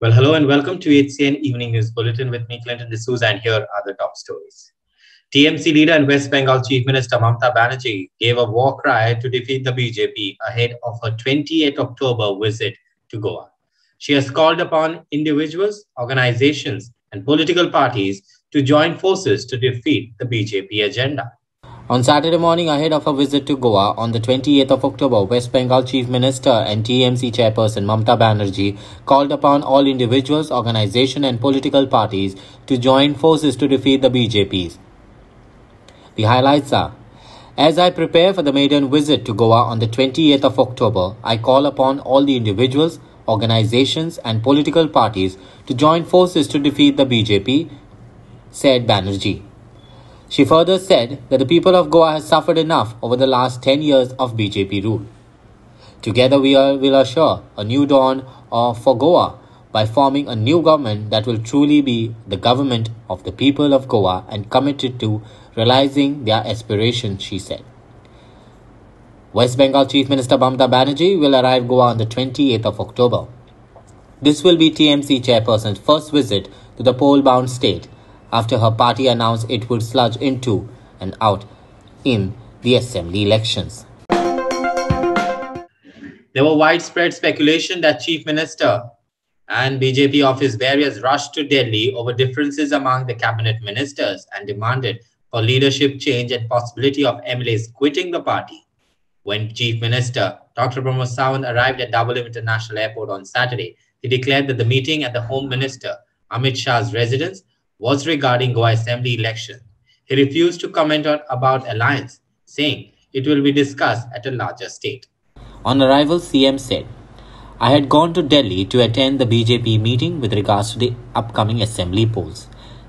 Well, hello and welcome to HCN Evening News Bulletin with me, Clinton D'Souza, and here are the top stories. TMC leader and West Bengal Chief Minister Mamata Banerjee gave a war cry to defeat the BJP ahead of her 28 October visit to Goa. She has called upon individuals, organizations, and political parties to join forces to defeat the BJP agenda. On Saturday morning, ahead of her visit to Goa on the 28th of October, West Bengal Chief Minister and TMC Chairperson Mamata Banerjee called upon all individuals, organizations and political parties to join forces to defeat the BJPs. The highlights are: as I prepare for the maiden visit to Goa on the 28th of October, I call upon all the individuals, organizations and political parties to join forces to defeat the BJP, said Banerjee. She further said that the people of Goa has suffered enough over the last 10 years of BJP rule. Together we will assure a new dawn for Goa by forming a new government that will truly be the government of the people of Goa and committed to realizing their aspirations, she said. West Bengal Chief Minister Mamata Banerjee will arrive Goa on the 28th of October. This will be TMC chairperson's first visit to the poll-bound state after her party announced it would sludge into and out in the assembly elections. There were widespread speculation that Chief Minister and BJP office bearers rushed to Delhi over differences among the cabinet ministers and demanded for leadership change and possibility of MLAs quitting the party. When Chief Minister Dr. Pramod Sawant arrived at Dabolim International Airport on Saturday, he declared that the meeting at the Home Minister Amit Shah's residence was regarding Goa Assembly election. He refused to comment about alliance, saying it will be discussed at a larger state. On arrival, CM said, I had gone to Delhi to attend the BJP meeting with regards to the upcoming assembly polls.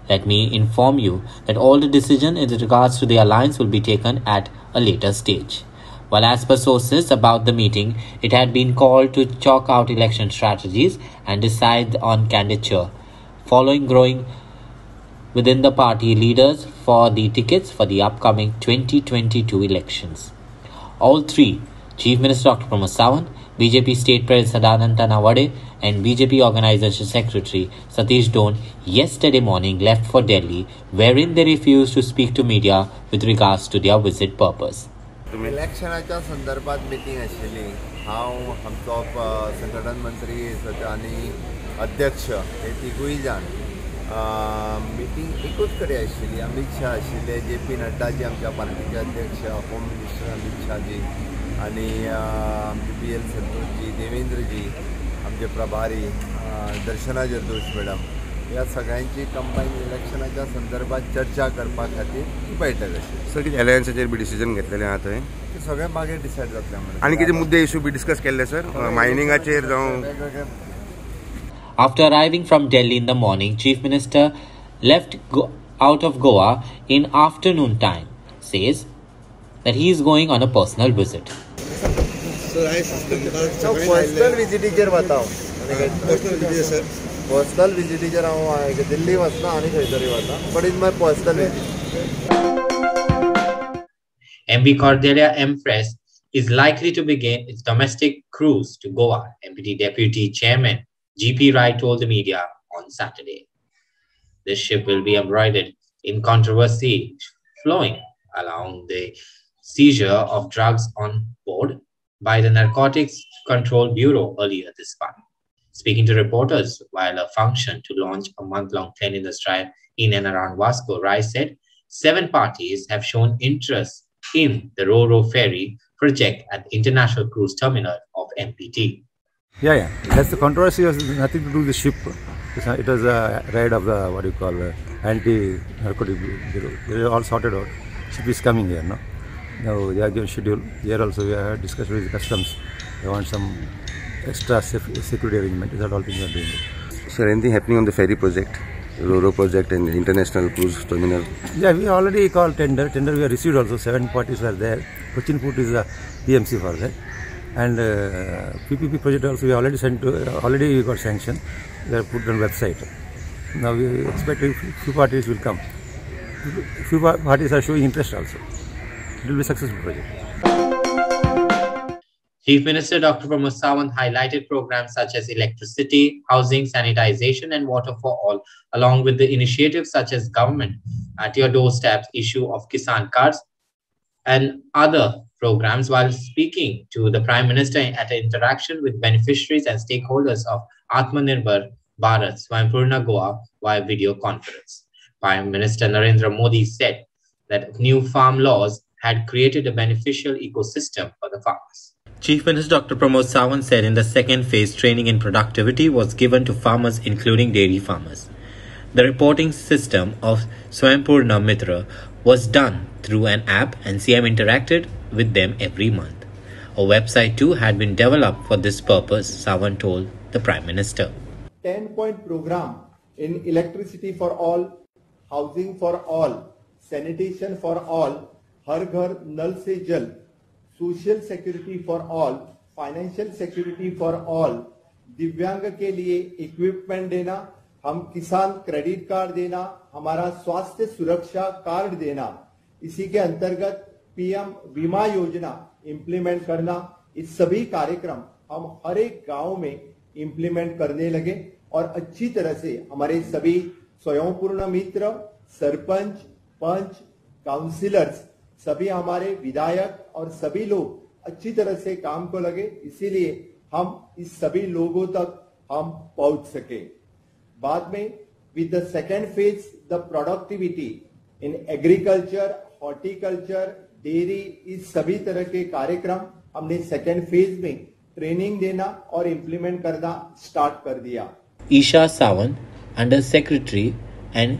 Let me inform you that all the decisions in regards to the alliance will be taken at a later stage. While as per sources about the meeting, it had been called to chalk out election strategies and decide on candidature, following growing within the party leaders for the tickets for the upcoming 2022 elections. All three, Chief Minister Dr. Pramod Sawant, BJP State President Sadananda Nawade and BJP Organization Secretary Satish Doan yesterday morning left for Delhi, wherein they refused to speak to media with regards to their visit purpose. इलेक्शनाच्या संदर्भात meeting आशिल्ली हांव आमचो संघटन मंत्री आनी अध्यक्ष हे तिगूय जाण मीटिंग एकूच कडेन आशिल्ली अमित शाह आशिल्ले JP नड्डाजी आमच्या पार्टीचे अध्यक्ष होम मिनिस्टर अमित शाहजी आनी आमचे BL संतोषजी देवेंद्रजी आमचे प्रभारी दर्शना जरदोश मॅडम ह्या सगळ्यांची कंबाईन इलेक्शनाच्या संदर्भात चर्चा करपा खातीर ही बैठक आशिल्ली. सर कितें एलायन्साचेर बी डिसिजन घेतलेलें आहा थंय ते सगळे मागीर डिसायड जातले म्हणून आनी कितें मुद्दे इशू बी डिस्कस केल्ले सर मायनिंगाचेर जावं. After arriving from Delhi in the morning, Chief Minister left out of Goa in afternoon time, says that he is going on a personal visit. Personal विजिटीचेर वता personal विजिटीचेर हांव दिल्ली वचना आनी खंय तरी वता but is my personal visit. MV Cordelia Empress is likely to begin its domestic cruise to Goa, MPT Deputy Chairman GP Rai told the media on Saturday. This ship will be embroidered in controversy flowing along the seizure of drugs on board by the Narcotics Control Bureau earlier this month. Speaking to reporters while a function to launch a month-long cleanliness drive in and around Vasco, Rai said 7 parties have shown interest in the Ro-Ro ferry project at the International Cruise Terminal of MPT. Yeah. That's the controversy has nothing to do with the ship. It was a raid of the, anti-narcotic bureau. They are all sorted out. Ship is coming here, no? Now they are given schedule. Here also we have discussed with the customs. They want some extra security arrangement. Is that all things are doing? Sir, anything happening on the ferry project, Ro-Ro project and International Cruise Terminal? Yeah, we already called tender. Tender we have received also. 7 parties were there. Cochin Port is the PMC for that. And PPP project also we already sent to, already got sanctioned. They are put on website. Now we expect few parties will come. Few parties are showing interest also. It will be a successful project. Chief Minister Dr. Pramod Sawant highlighted programs such as electricity, housing, sanitization, and water for all, along with the initiatives such as government at your doorstep issue of Kisan cards and other programs, while speaking to the Prime Minister at an interaction with beneficiaries and stakeholders of Atmanirbhar Bharat Swaympurna Goa via video conference. Prime Minister Narendra Modi said that new farm laws had created a beneficial ecosystem for the farmers. Chief Minister Dr. Pramod Sawant said in the second phase, training in productivity was given to farmers, including dairy farmers. The reporting system of Swaympurna Mitra was done through an app, and CM interacted with them every month. A website too had been developed for this purpose, Sawant told the Prime Minister. 10-point program in electricity for all, housing for all, sanitation for all, Har Ghar Nal Se Jal, social security for all, financial security for all, दिव्यांग के लिए equipment देना, हम किसान credit card देना, हमारा स्वास्थ्य सुरक्षा कार्ड देना, इसी के अंतर्गत पीएम बीमा योजना इंप्लीमेंट करना, इस सभी कार्यक्रम हम हर एक गांव में इंप्लीमेंट करने लगे और अच्छी तरह से हमारे सभी स्वयंपूर्ण मित्र, सरपंच, पंच, काउंसिलर्स, सभी हमारे विधायक और सभी लोग अच्छी तरह से काम को लगे, इसीलिए हम इस सभी लोगों तक हम पहुंच सके। बाद में with the second phase the productivity in agriculture, horticulture, dairy, इस सभी तरह के कार्यक्रम हमने सेकेंड फेज में ट्रेनिंग देना और इम्प्लीमेंट करना स्टार्ट कर दिया। Isha Sawant, Under Secretary and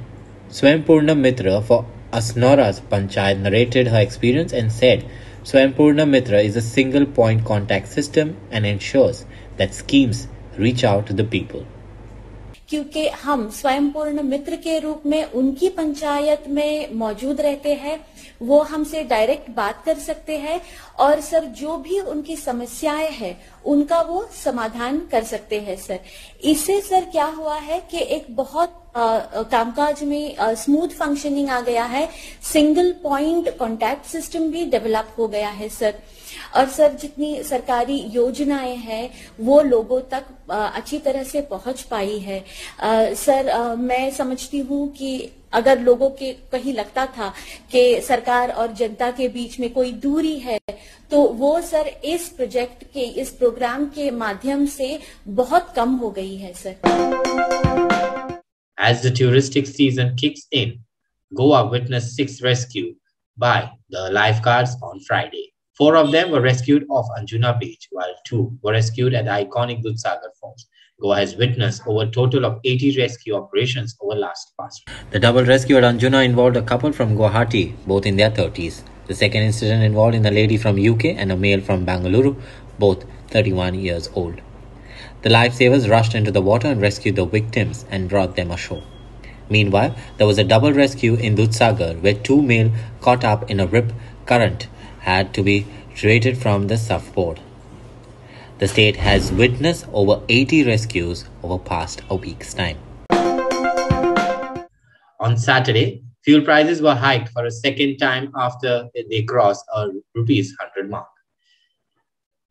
Swaympurna Mitra for Asnora's Panchayat, narrated her experience and said Swaympurna Mitra is a single point contact system and ensures that schemes reach out to the people. क्योंकि हम स्वयंपूर्ण मित्र के रूप में उनकी पंचायत में मौजूद रहते हैं, वो हमसे डायरेक्ट बात कर सकते हैं और सर जो भी उनकी समस्याएं हैं उनका वो समाधान कर सकते हैं सर। इससे सर क्या हुआ है कि एक बहुत कामकाज में स्मूथ फंक्शनिंग आ गया है, सिंगल पॉइंट कॉन्टैक्ट सिस्टम भी डेवलप हो गया है सर, और सर जितनी सरकारी योजनाएं हैं वो लोगों तक अच्छी तरह से पहुंच पाई है। सर मैं समझती हूँ कि अगर लोगों के कहीं लगता था कि सरकार और जनता के बीच में कोई दूरी है, तो वो सर इस प्रोजेक्ट के, इस प्रोग्राम के माध्यम से बहुत कम हो गई है sir. As the touristic season kicks in, Goa witnessed 6 rescues by the lifeguards on Friday. 4 of them were rescued off Anjuna Beach, while 2 were rescued at the iconic Dudhsagar Falls. Goa has witnessed over a total of 80 rescue operations over last past. The double rescue at Anjuna involved a couple from Guwahati, both in their 30s. The second incident involved a lady from UK and a male from Bangalore, both 31 years old. The lifesavers rushed into the water and rescued the victims and brought them ashore. Meanwhile, there was a double rescue in Dudhsagar where 2 male caught up in a rip current had to be rated from the surfboard. The state has witnessed over 80 rescues over past a week's time. On Saturday, fuel prices were hiked for a second time after they crossed a rupees 100 mark.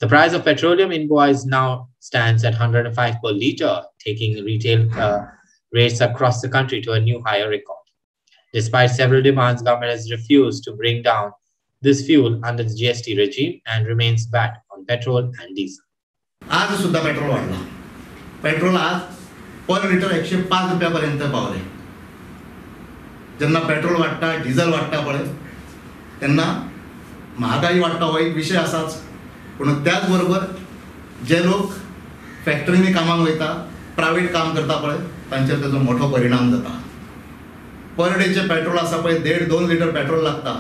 The price of petroleum in Goa now stands at 105 per litre, taking retail rates across the country to a new higher record. Despite several demands, government has refused to bring down this fuel under the GST regime and remains VAT on petrol and diesel. आज सुद्धा petrol वाढला. Petrol आज per litre 105 रुपयापर्यंत पावले. ज्यांना petrol वाटता, diesel वाटता पळे त्यांना महागाई वाटता हो एक विषय असाच. पण त्याचबरोबर जे लोक फॅक्टरीनी कामाक वयता, प्रायव्हेट काम करता पळे तांचेर त्याचो मोठो परिणाम जाता. पर डेचे पेट्रोल आसा पळय 1.5-2 लिटर पेट्रोल लागता.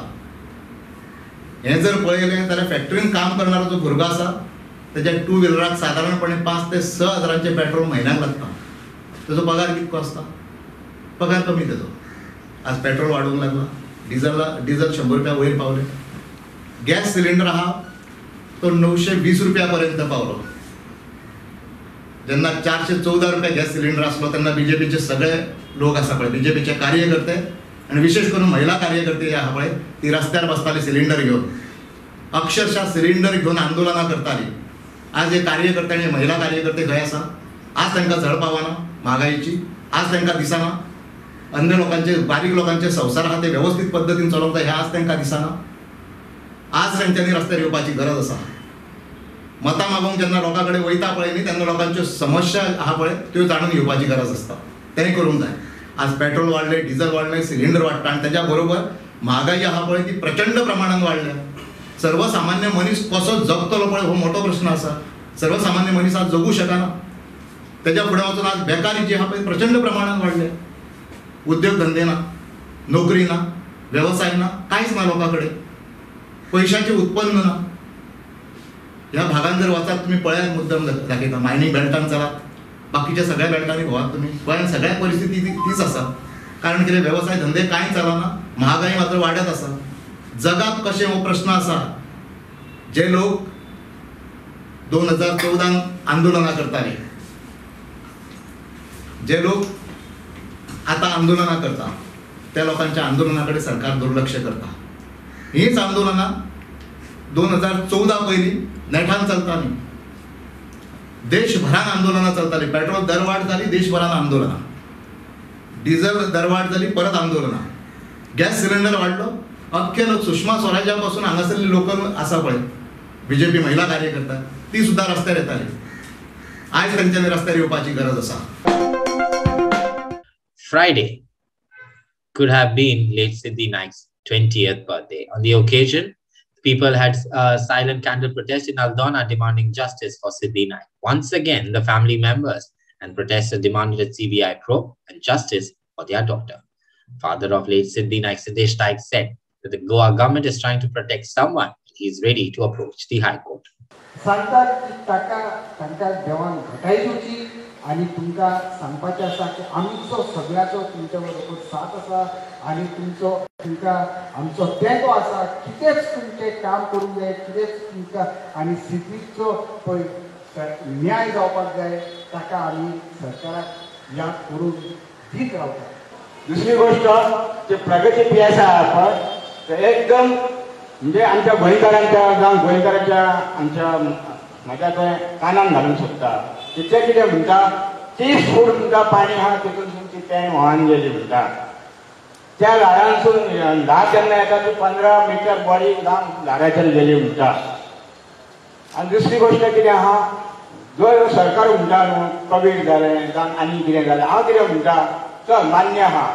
हे जर पळयलें जाल्यार फॅक्टरीन काम करणारो जो भुरगो आसा त्याच्या 2 व्हिलराक साधारणपणे 5 ते 6 हजारांचे पेट्रोल महिन्याक लागता. त्याचो पगार कितको आसता? पगार कमी त्याचो. आज पेट्रोल वाढूंक लागला, डिझेल 100 रुपया वयर पावले. गॅस सिलिंडर आहा तो 920 रुपयापर्यंत पावलो. जेन्ना 414 रुपया गॅस सिलिंडर आसलो तेन्ना बीजेपीचे सगळे लोक आसा पळय, बीजेपीचे कार्यकर्ते आणि विशेष करून महिला कार्यकर्ते जे आहा पळय ती रस्त्यार बसताली सिलिंडर घेवन, अक्षरशः सिलिंडर घेवन आंदोलनां करताली. आज हे कार्यकर्ते आणि महिला कार्यकर्ते खंय आसा? आज तांकां झळ पावना म्हागाईची, आज तांकां दिसना अन्य लोकांचे बारीक लोकांचे संसार आहा ते व्यवस्थित पद्दतीन चलोवंक जाय हे आज तांकां दिसना. आज तांच्यांनी रस्त्यार येवपाची गरज आसा. मतां मागोवंक जेन्ना लोकां कडेन वयता पळय न्ही तेन्ना लोकांच्यो समस्या आहा पळय त्यो जाणून घेवपाची गरज आसता. तें करूंक जाय. आज पेट्रोल वाडले, डिझल वाडले, सिलिंडर वाडटा आनी तेज्या बरोबर म्हागाई आहा पळय ती प्रचंड प्रमाणात वाडल्या. सर्वसामान्य मनीस कसो जगतलो पळय हो मोठो प्रश्न आसा. सर्वसामान्य मनीस आज जगू शकना. तेज्या फुडें वचून आज बेकारी जी आहा पळय प्रचंड प्रमाणात वाडल्या. उद्योग धंदे ना, नोकरी ना, व्यवसाय ना, कांयच ना लोकां कडेन. पैशाचें उत्पन्न ना. ह्या भागांत जर वचात तुम्ही पळयात मुद्दम दाखयता मायनिंग बेल्टान चलात, बाकीच्या सगळ्या बेल्टांनी भोवात तुम्ही गोंयांत सगळ्या परिस्थिती तीच आसा. कारण कितें व्यवसाय धंदे कांय चलना, महागाई मात्र वाडत आसा. जगाक कशें हो प्रश्न आसा. जे लोक 2014 आंदोलनां करताले, जे लोक आता आंदोलनां करता त्या लोकांच्या आंदोलनाकडे सरकार दुर्लक्ष करता. हीच आंदोलनां 2014 पयलीं नेटान चलतालीं. देशभरान आंदोलनां चलतालीं. पेट्रोल दरवाड जाली, देशभरान आंदोलनां. डिझल दरवाड जाली, परत आंदोलनां. गॅस सिलिंडर वाडलो, अख्खे लोक सुषमा स्वराजा पासून हांगासरली लोकल आसा पळय बीजेपी महिला कार्यकर्ता ती सुद्धा रस्त्यार येताली. आयज तांच्यांनी रस्त्यार येवपाची गरज आसा. Friday could have been late Siddhi Naik's 20th birthday. On the occasion, people had a silent candle protest in Aldona demanding justice for Siddhi Naik. Once again, the family members and protesters demanded a CBI probe and justice for their daughter. Father of late Siddhi Naik, Siddesh Naik, said that the Goa government is trying to protect someone. He is ready to approach the High Court. आणि तुमकां सांगपाचें आसा की आमचो सगळ्याचो तुमच्या बरोबर साथ आसा आनी तुमकां आमचो तेंको आसा. कितेंच तुमचें काम करूंक जाय, कितेंच तुमकां आनी सिद्धीचो पळय न्याय जावपाक जाय ताका आमी सरकाराक याद करून दीत रावता. दुसरी गोष्ट जे प्रगती पीएस आहा पळय ते एकदम म्हणजे आमच्या गोंयकारांच्या जावं गोंयकारांच्या आमच्या म्हाज्या थंय कानान घालूंक सोदता. तितलें कितें म्हणटा 30 फूट तुमकां पाणी आहा तितून तुमची तें व्हांवन गेली म्हणटा. त्या झाडांसून झाड जेन्ना येता ती 15 मिटर बडी जावन झाडाचेर गेली म्हणटा. आनी दुसरी गोश्ट कितें आहा जो सरकार म्हणटा न्हू कोवीड जालें जावं आनी कितें जालें हांव कितें म्हणटा चल मान्य आहा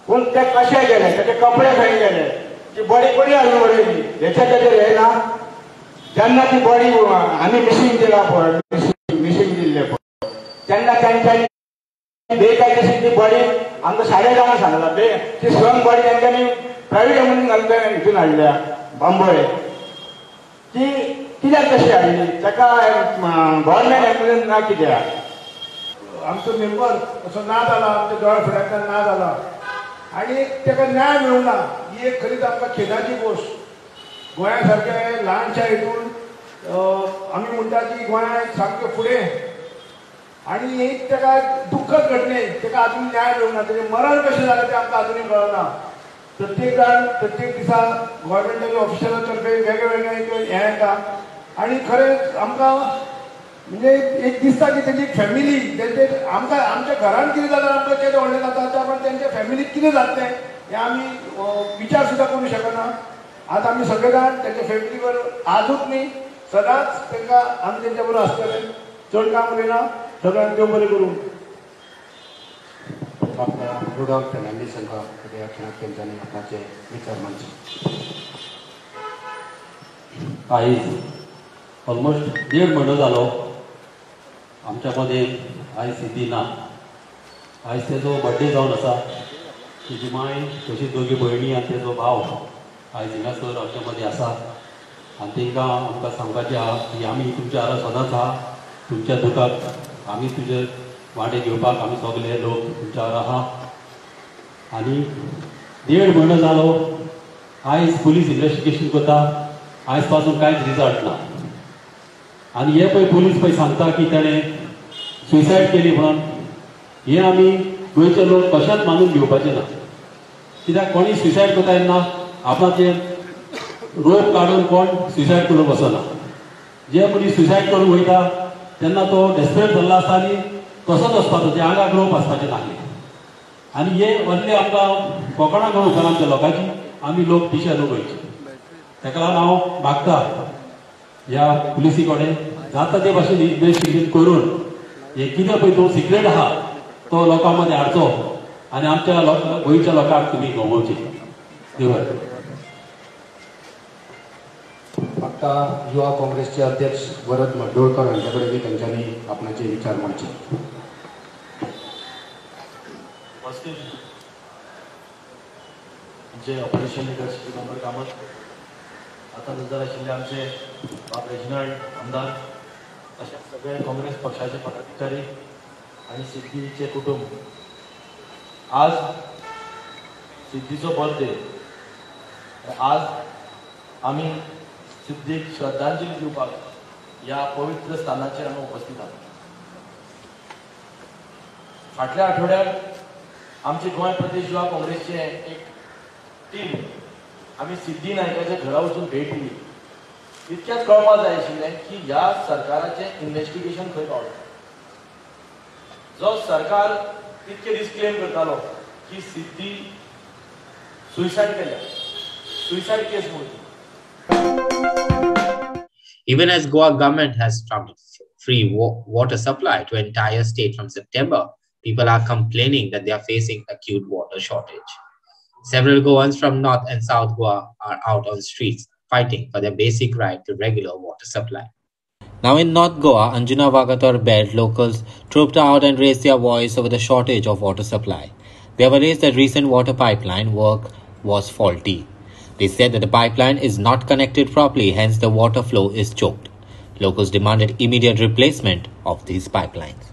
पूण ते कशें गेले तेचे कपडे खंय गेले ती बडी बरी हाडून उडयली हेचे तेजेर हे ना. जेन्ना ती बडी आमी मिशीन दिला पळय मिशीन दिल्ले पळय तेन्ना तांच्यांनी बेकायदेशीर ती बडी आमकां 10:30 सांगला ती स्वयं बडी तांच्यांनी प्रायवेट म्हणून घालून हितून हाडल्या बांबोळे. ती कित्याक तशी हाडली ताका गव्हर्मेंट एम्बुलन्स ना कित्याक आमचो मेंबर असो ना जाला आमच्या दोळ्या फुड्यांतल्यान ना जाला आनी ताका न्याय मेळूंक ना. ही एक खरीच आमकां खेदाची गोश्ट. गोंया सारक्या ल्हानशा हितून आमी म्हणटा की गोंयांत सामकें फुडें आनी एक ताका दुख्खद घटने ताका आजून न्याय मेळूंक ना. तेजें मरण कशें जालें तें आमकां आजुनूय कळना. प्रत्येक जाण प्रत्येक दिसा गोव्हर्मेंटाच्या ऑफिसरां तर्फे वेगळे हें येता आनी खरेंच आमकां म्हणजे एक दिसता की तेजी फॅमिली तेंचे आमकां आमच्या घरान कितें जाल्यार आमकां केदें व्हडलें जाता पण तेंच्या फॅमिलीक कितें जातलें हें आमी विचार सुद्दां करूंक शकना. आज आमी सगळे जाण तेंच्या फॅमिली बरोबर आजूच न्ही सदांच तांकां आमी तेंच्या बरोबर आसतले. चड काम उलयना सगळ्यांक देव बरें करूं. डॉक्टर रुडॉल्फ फर्नांडीस हांकां ह्या क्षणाक तेंच्यांनी आपणाचे विचार मांडचे. आयज ऑलमोस्ट 1.5 म्हयनो जालो आमच्या मदीं आयज सिद्धी ना. आयज तेजो बर्थडे जावन आसा. तेजी माय तशीच दोगी भयणी आनी तेजो भाव आयज हिंगासर आमच्या मदीं आसा आनी तांकां आमकां सांगपाचें आहा की आमी तुमच्या वांगडा सदांच आहा. तुमच्या दुखाक आमी तुजे वांटे घेवपाक आमी सगळे लोक तुमच्या वांगडा आहा. आनी 1.5 म्हयनो जालो आयज पुलीस इन्वेस्टिगेशन करता. आयज पासून कांयच रिजल्ट ना. आनी हे पळय पुलीस पळय सांगता की ताणें सुसायड केली म्हणून हे आमी गोंयचे लोक कशेंच मानून घेवपाचें ना. कित्याक कोणी सुसायड करता तेन्ना आपणाचें रोप काडून कोण सुसायड करूंक वचना. जे मनीस सुसायड करूंक वयता तेन्ना तो डेस्परेट जाल्लो आसता आनी तसोच वचपाचो, ते आंगाक रोप आसपाचें नासलें. आनी हे व्हडले आमकां कोंकणाक कळूंक आमच्या लोकांची आमी लोक पिशे लोक वयचे. ताका लागून हांव मागता ह्या पुलिसी कडेन जाता ते भाशेन इन्व्हेस्टिगेशन करून हे कितें पळय तो सिक्रेट आहा तो लोकां मदें हाडचो आनी आमच्या गोंयच्या लोकांक तुमी गमोवचे. देव बरें. आता युवा काँग्रेसचे अध्यक्ष भरत मड्डोळकर यांच्याकडे मी त्यांच्यानी आपणाचे विचार मांडचे. जे ऑपरेशन लिडरशिप नंबर कामत आता नजर आशिल्ले आमचे बाप रेजिनाल्ड आमदार अशा सगळे काँग्रेस पक्षाचे पदाधिकारी आणि सिद्धीचे कुटुंब, आज सिद्धीचो बर्थडे. आज आम्ही सिद्धीक श्रद्धांजली दिवपाक ह्या पवित्र स्थानाचेर आमी उपस्थित आहात. फाटल्या आठवड्यात आमचे गोंय प्रदेश युवा काँग्रेसचे एक टीम आम्ही सिद्धी नायकाच्या घरा वचून भेट दिली. इतकेंच कळपाक जाय आशिल्लें की ह्या सरकाराचे इन्व्हेस्टिगेशन खंय पावलें. जो सरकार इतके दीस क्लेम करतालो की सिद्धी सुसायड केल्या, सुसायड केस म्हणून. Even as Goa government has trumped free water supply to entire state from September, people are complaining that they are facing acute water shortage. Several Goans from North and South Goa are out on streets fighting for their basic right to regular water supply. Now in North Goa, Anjuna Vagator belt locals trooped out and raised their voice over the shortage of water supply. They have raised that recent water pipeline work was faulty. They said that the pipeline is not connected properly, hence the water flow is choked. Locals demanded immediate replacement of these pipelines.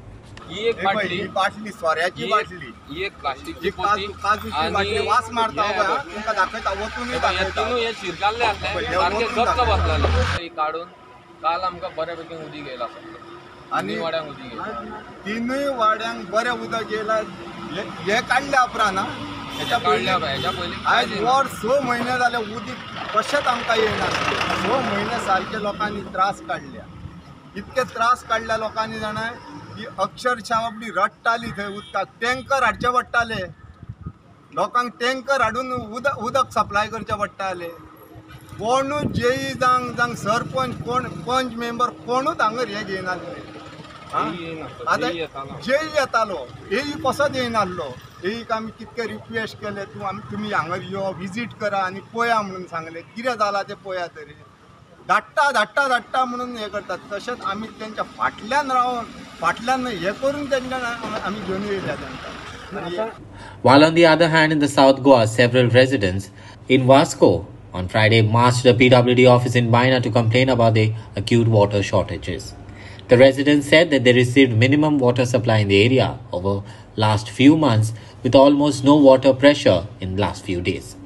एक बाटली सोऱ्याची बाटली, एक प्लास्टिकची पोती आणि वास मारता हो तुमका दाखयता वतून दाखयता. हे शिरकाल्ले आसले सारखे गच्च बसलेले काढून काल आमकां बऱ्यापैकी उदीक येयला आणि वाड्यांक उदीक येयला. तिनूय वाड्यांक बरें उदक येयला. हे काडल्या उपरांत ना हेच्या पयलीं आयज वर 6 म्हयने जाले उदीक कशेंच आमकां येयना. 6 म्हयने सारके लोकांनी त्रास काडल्या. इतके त्रास काडल्या लोकांनी जाणाय की अक्षरशः आपली रडटाली थंय उदकाक. टँकर हाडचे पडटाले लोकांक, टँकर हाडून उदक सप्लाय करचे पडटाले. कोणूच जेई जांग सरपंच कोण पंच मेंबर कोणूच हांगर हे घेयनासले. आतां जेई येतालो हेय कसोच येयनासलो. हेयक आमी कितके रिक्वेस्ट केले तुमी हांगर यो विजीट करा आनी पळया म्हणून सांगले. कितें जालां तें पळया तरी. धाडटा म्हणून हे करतात. तशेंच आमी तेंच्या फाटल्यान रावन फाटल्यान हे करून तेंच्यान आमी घेवन येयल्या तेंकां. While on the other hand, in the South Goa, several residents in Vasco on Friday marched the PWD office in Baina to complain about the acute water shortages. The residents said that they received minimum water supply in the area over last few months with almost no water pressure in last few days.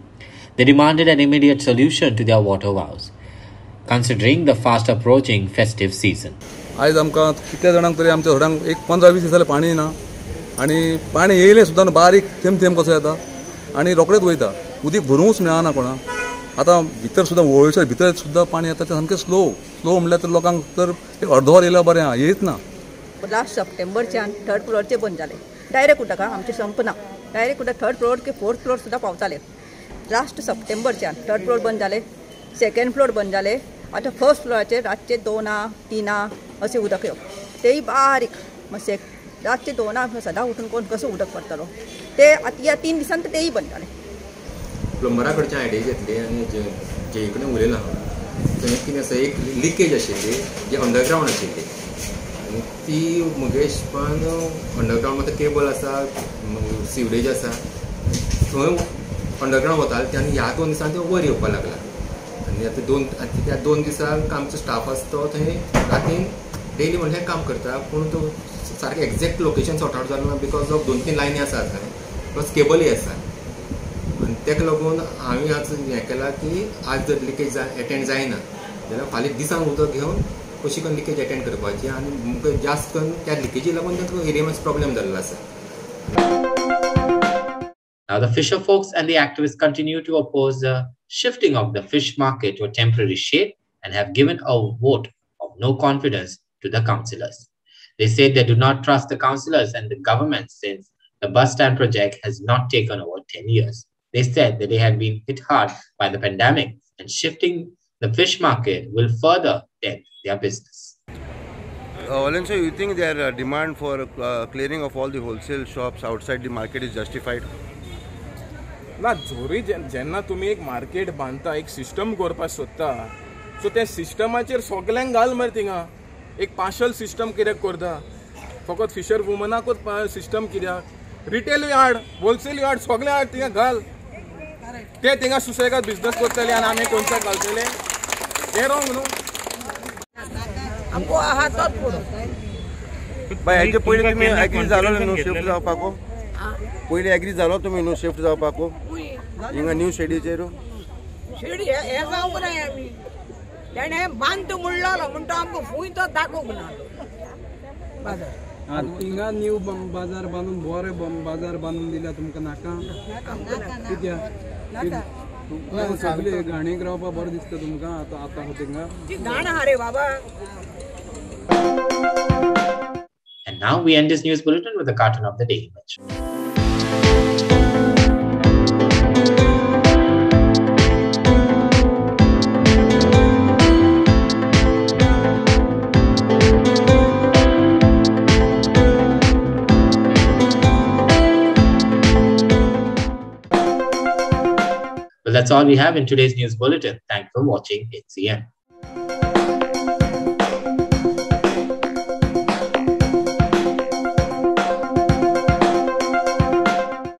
They demanded an immediate solution to their water woes, considering the fast approaching festive season. आज आमकां कितल्या जाणांक तरी आमच्या घरांक एक 15-20 दीस जाले पाणी ना आनी पाणी येयलें सुद्दां बारीक थेंब थेंब कसो येता आनी रोखडेंच वयता. उदीक भरूंकच मेळना कोणाक. आतां भितर सुद्दां वळेच्या भितर सुद्दां पाणी येता तें सामकें स्लो म्हणल्यार तर लोकांक तर एक अर्दवर येयला बरें आहा येयच ना. लास्ट सप्टेंबरच्यान 3rd फ्लोअरचे बंद जाले. डायरेक्ट उदक आमचे संपना. डायरेक्ट उदक 3rd फ्लोअर की 4th फ्लोअर सुद्दां पावताले. लास्ट सप्टेंबरच्यान 3rd फ्लोअर बंद जाले, 2nd फ्लोअर बंद जाले. आतां 1st फ्लोअराचेर रातचे 2-3 अशें उदक येवप. तेय बारीक मातशें रातचे 2 सदां उठून कोण कसो उदक पडटलो ते आतां ह्या 3 दिसान तर तेय बंद जाले. प्लंबरा कडच्यान आयडिया घेतली आनी जे कडेन उलयलां थंय कितें आसा एक लिकेज आशिल्ली जी अंडरग्रावंड आशिल्ली आनी ती म्हगे हिशपान अंडरग्रावंड मात केबल आसा सिवरेज आसा थंय अंडरग्रावंड वताले आनी ह्या 2 दिसान ते वयर येवपाक लागला. आनी आतां त्या 2 दिसांक आमचो स्टाफ आसा तो थंय रातीन डेली म्हणल्यार काम करता पूण तो सारकें एक्झॅक्ट लोकेशन सॉर्ट आवट जालें ना बिकॉज ऑफ 2-3 लायनी आसा थंय प्लस केबलूय आसा. आनी तेका लागून हांवें आज हें केलां की आज जर लिकेज एटेंड जायना जाल्यार फाल्यां दिसान उदक घेवन कशी करून लिकेज एटेंड करपाची आनी मुखार जास्त करून त्या लिकेजी लागून ताका एरिया मातसो प्रॉब्लेम जाल्लो आसा. Now the fisher folks and the activists continue to oppose the shifting of the fish market to a temporary shade and have given a vote of no confidence to the councillors. They said they do not trust the councillors and the government since the bus stand project has not taken over 10 years. They said that they had been hit hard by the pandemic and shifting the fish market will further dent their business. Valensa, you think their demand for clearing of all the wholesale shops outside the market is justified? ना जोरी जेन्ना तुम्ही एक market बांधता एक system करपाक सोदता सो त्या सिस्टमाचेर सगळ्यांक घाल मरे थिंगा एक पार्शल सिस्टम कित्याक करता फकत फिशर वुमनाकूच सिस्टम कित्याक रिटेलूय हाड होलसेल हाड सगळे हाड थिंगा घाल ते थिंगा सुसेगाद बिजनेस करतले आनी आमी कोणत्या घालतले हे रॉंग न्हू आमको हातात पडो बाय हेचे पयलीं तुमी एग्री जालो न्हू शिफ्ट जावपाको पयलीं एग्री जालो तुमी न्हू शिफ्ट जावपाको हिंगा न्यू शेडीचेर शेडी हे जावंक ना आमी तेणे बांद म्हणलो म्हणटा आमकां फूंय तो दाखोवंक ना बाजार हिंगा न्यू बाजार बांदून बरें बाजार बांदून दिल्या तुमकां नाका कित्याक सगळे घाणीक रावपाक बरें दिसता तुमकां आतां थिंगा ती घाण आहा रे बाबा. And now we end this news bulletin with a cartoon of the day image. Well, that's all we have in today's news bulletin. Thanks for watching HCN.